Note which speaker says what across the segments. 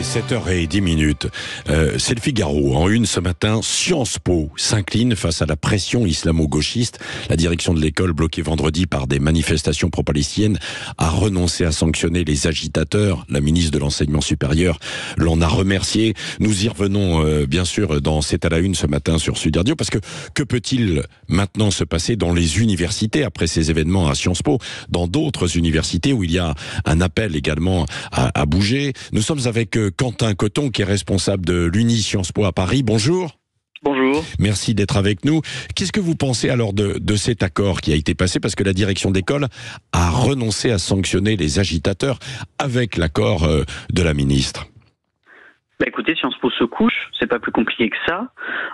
Speaker 1: 7h10. C'est le Figaro. En une ce matin, Sciences Po s'incline face à la pression islamo-gauchiste. La direction de l'école, bloquée vendredi par des manifestations pro-palestiniennes, a renoncé à sanctionner les agitateurs. La ministre de l'Enseignement supérieur l'en a remercié. Nous y revenons bien sûr dans C'est à la une ce matin sur Sud Radio, parce que peut-il maintenant se passer dans les universités après ces événements à Sciences Po, dans d'autres universités où il y a un appel également à bouger. Nous sommes avec Quentin Coton, qui est responsable de l'Uni Sciences Po à Paris. Bonjour.
Speaker 2: Bonjour.
Speaker 1: Merci d'être avec nous. Qu'est-ce que vous pensez alors de cet accord qui a été passé, parce que la direction d'école a renoncé à sanctionner les agitateurs avec l'accord de la ministre?
Speaker 2: Écoutez, Sciences Po se couche, c'est pas plus compliqué que ça.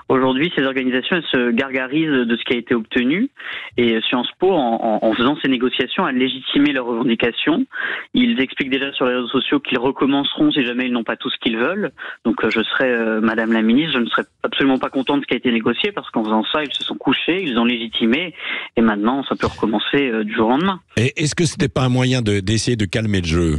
Speaker 2: Aujourd'hui, ces organisations, elles se gargarisent de ce qui a été obtenu, et Sciences Po, en faisant ces négociations, a légitimé leurs revendications. Ils expliquent déjà sur les réseaux sociaux qu'ils recommenceront si jamais ils n'ont pas tout ce qu'ils veulent. Donc je serais, Madame la Ministre, je ne serais absolument pas content de ce qui a été négocié, parce qu'en faisant ça, ils se sont couchés, ils ont légitimé, et maintenant ça peut recommencer du jour au lendemain.
Speaker 1: Et est-ce que c'était pas un moyen d'essayer de calmer le jeu?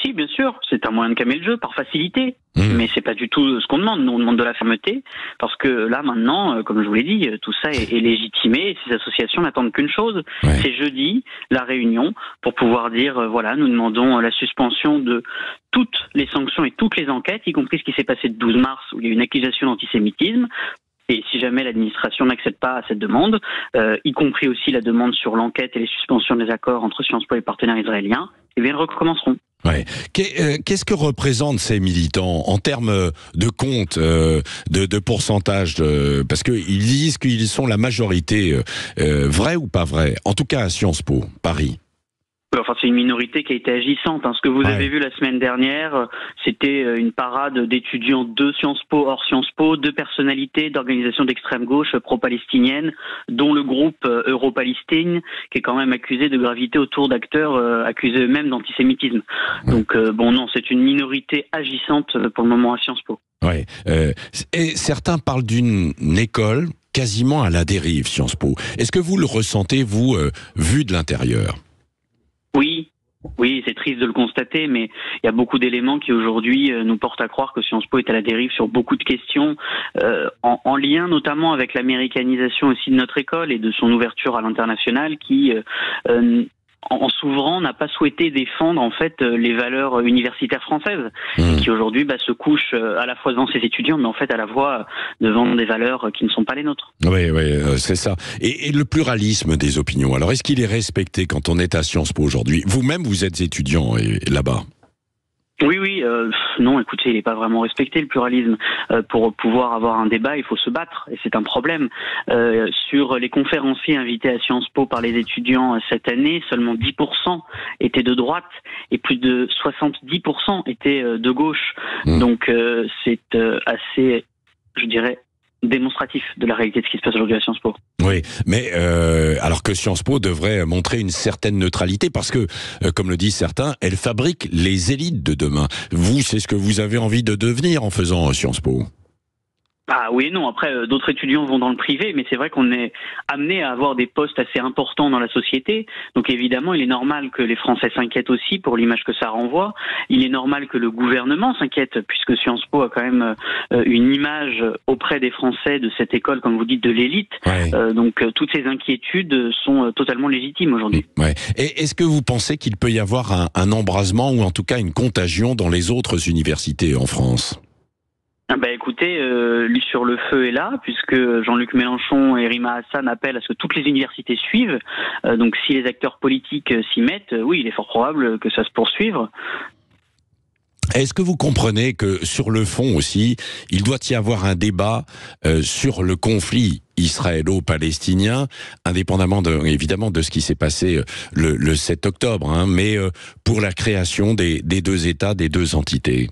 Speaker 2: Si, bien sûr, c'est un moyen de calmer le jeu, par facilité. Mais c'est pas du tout ce qu'on demande. Nous, on demande de la fermeté, parce que là, maintenant, comme je vous l'ai dit, tout ça est légitimé, et ces associations n'attendent qu'une chose. Ouais. C'est jeudi, la réunion, pour pouvoir dire, voilà, nous demandons la suspension de toutes les sanctions et toutes les enquêtes, y compris ce qui s'est passé le 12 mars, où il y a eu une accusation d'antisémitisme. Et si jamais l'administration n'accepte pas cette demande, y compris aussi la demande sur l'enquête et les suspensions des accords entre Sciences Po et les partenaires israéliens, eh bien, ils recommenceront.
Speaker 1: Ouais. Qu'est-ce que représentent ces militants en termes de compte, de pourcentage, parce qu'ils disent qu'ils sont la majorité, vrai ou pas vrai? En tout cas à Sciences Po, Paris.
Speaker 2: Enfin, c'est une minorité qui a été agissante. Ce que vous avez vu la semaine dernière, c'était une parade d'étudiants de Sciences Po, hors Sciences Po, de personnalités d'organisations d'extrême gauche pro-palestiniennes, dont le groupe Euro-Palestine, qui est quand même accusé de gravité autour d'acteurs accusés eux-mêmes d'antisémitisme. Donc, non, c'est une minorité agissante pour le moment à Sciences Po.
Speaker 1: Ouais. Et certains parlent d'une école quasiment à la dérive, Sciences Po. Est-ce que vous le ressentez, vous, vu de l'intérieur?
Speaker 2: Oui, c'est triste de le constater, mais il y a beaucoup d'éléments qui aujourd'hui nous portent à croire que Sciences Po est à la dérive sur beaucoup de questions, en lien notamment avec l'américanisation aussi de notre école et de son ouverture à l'international, qui en s'ouvrant, n'a pas souhaité défendre en fait les valeurs universitaires françaises, qui aujourd'hui se couchent à la fois devant ses étudiants, mais en fait à la fois devant des valeurs qui ne sont pas les nôtres.
Speaker 1: Oui, c'est ça. Et le pluralisme des opinions, alors est-ce qu'il est respecté quand on est à Sciences Po aujourd'hui? Vous-même, vous êtes étudiant là-bas.
Speaker 2: Oui, non, écoutez, il n'est pas vraiment respecté, le pluralisme. Pour pouvoir avoir un débat, il faut se battre, et c'est un problème. Sur les conférenciers invités à Sciences Po par les étudiants cette année, seulement 10% étaient de droite, et plus de 70% étaient de gauche. Donc c'est assez, je dirais, démonstratif de la réalité de ce qui se passe aujourd'hui à Sciences Po.
Speaker 1: Oui, mais alors que Sciences Po devrait montrer une certaine neutralité, parce que, comme le disent certains, elle fabrique les élites de demain. Vous, c'est ce que vous avez envie de devenir en faisant Sciences Po?
Speaker 2: Ah oui et non, après d'autres étudiants vont dans le privé, mais c'est vrai qu'on est amené à avoir des postes assez importants dans la société, donc évidemment il est normal que les Français s'inquiètent aussi pour l'image que ça renvoie, il est normal que le gouvernement s'inquiète, puisque Sciences Po a quand même une image auprès des Français de cette école, comme vous dites, de l'élite, donc toutes ces inquiétudes sont totalement légitimes aujourd'hui.
Speaker 1: Ouais. Et est-ce que vous pensez qu'il peut y avoir un embrasement, ou en tout cas une contagion dans les autres universités en France?
Speaker 2: Écoutez, lui sur le feu est là, puisque Jean-Luc Mélenchon et Rima Hassan appellent à ce que toutes les universités suivent. Donc si les acteurs politiques s'y mettent, oui, il est fort probable que ça se poursuive.
Speaker 1: Est-ce que vous comprenez que sur le fond aussi, il doit y avoir un débat sur le conflit israélo-palestinien, indépendamment évidemment de ce qui s'est passé le 7 octobre, mais pour la création des deux États, des deux entités?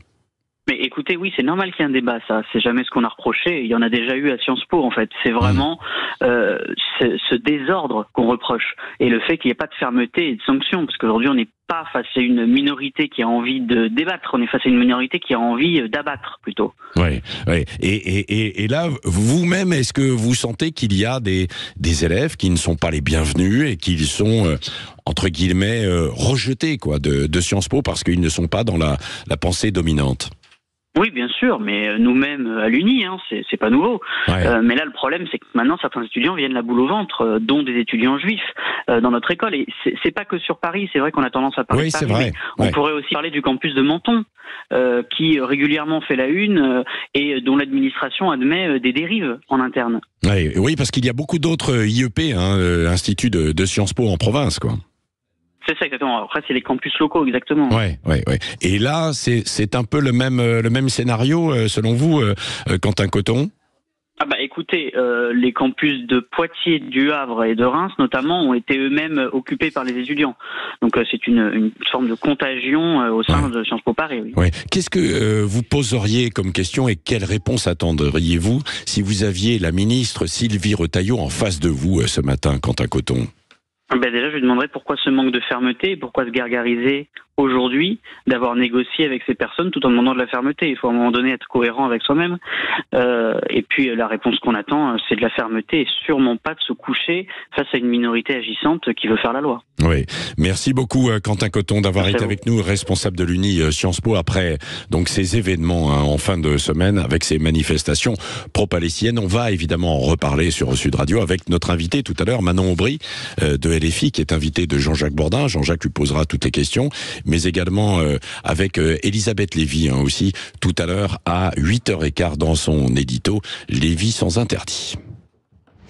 Speaker 2: Mais écoutez, oui, c'est normal qu'il y ait un débat, ça. C'est jamais ce qu'on a reproché. Il y en a déjà eu à Sciences Po, en fait. C'est vraiment ce désordre qu'on reproche. Et le fait qu'il n'y ait pas de fermeté et de sanctions. Parce qu'aujourd'hui, on n'est pas face à une minorité qui a envie de débattre. On est face à une minorité qui a envie d'abattre, plutôt.
Speaker 1: Oui, oui. Et là, vous-même, est-ce que vous sentez qu'il y a des élèves qui ne sont pas les bienvenus et qui sont, entre guillemets, rejetés quoi, de Sciences Po parce qu'ils ne sont pas dans la pensée dominante?
Speaker 2: Oui, bien sûr, mais nous-mêmes à l'Uni, c'est pas nouveau.
Speaker 1: Ouais.
Speaker 2: Mais là, le problème, c'est que maintenant, certains étudiants viennent la boule au ventre, dont des étudiants juifs dans notre école. Et c'est pas que sur Paris. C'est vrai qu'on a tendance à parler de Paris,
Speaker 1: vrai.
Speaker 2: mais on pourrait aussi parler du campus de Menton, qui régulièrement fait la une et dont l'administration admet des dérives en interne.
Speaker 1: Oui, parce qu'il y a beaucoup d'autres IEP, Institut de Sciences Po en province, quoi.
Speaker 2: C'est ça, exactement. Après, c'est les campus locaux, exactement.
Speaker 1: Ouais. Et là, c'est un peu le même scénario, selon vous, Quentin Coton?
Speaker 2: Ah bah écoutez, les campus de Poitiers, du Havre et de Reims notamment ont été eux-mêmes occupés par les étudiants. Donc c'est une forme de contagion au sein de Sciences Po Paris. Oui.
Speaker 1: Ouais. Qu'est-ce que vous poseriez comme question et quelle réponse attendriez-vous si vous aviez la ministre Sylvie Retailleau en face de vous ce matin, Quentin Coton?
Speaker 2: Déjà, je lui demanderais pourquoi ce manque de fermeté et pourquoi se gargariser aujourd'hui d'avoir négocié avec ces personnes tout en demandant de la fermeté. Il faut à un moment donné être cohérent avec soi-même. Et puis la réponse qu'on attend, c'est de la fermeté et sûrement pas de se coucher face à une minorité agissante qui veut faire la loi.
Speaker 1: Oui, merci beaucoup Quentin Coton d'avoir été avec nous, responsable de l'Uni Sciences Po après donc ces événements en fin de semaine avec ces manifestations pro-palestiniennes. On va évidemment en reparler sur Sud Radio avec notre invité tout à l'heure, Manon Aubry de LFI, qui est invité de Jean-Jacques Bourdin. Jean-Jacques lui posera toutes les questions, mais également avec Elisabeth Lévy aussi tout à l'heure à 8h15 dans son édito Lévy sans interdit.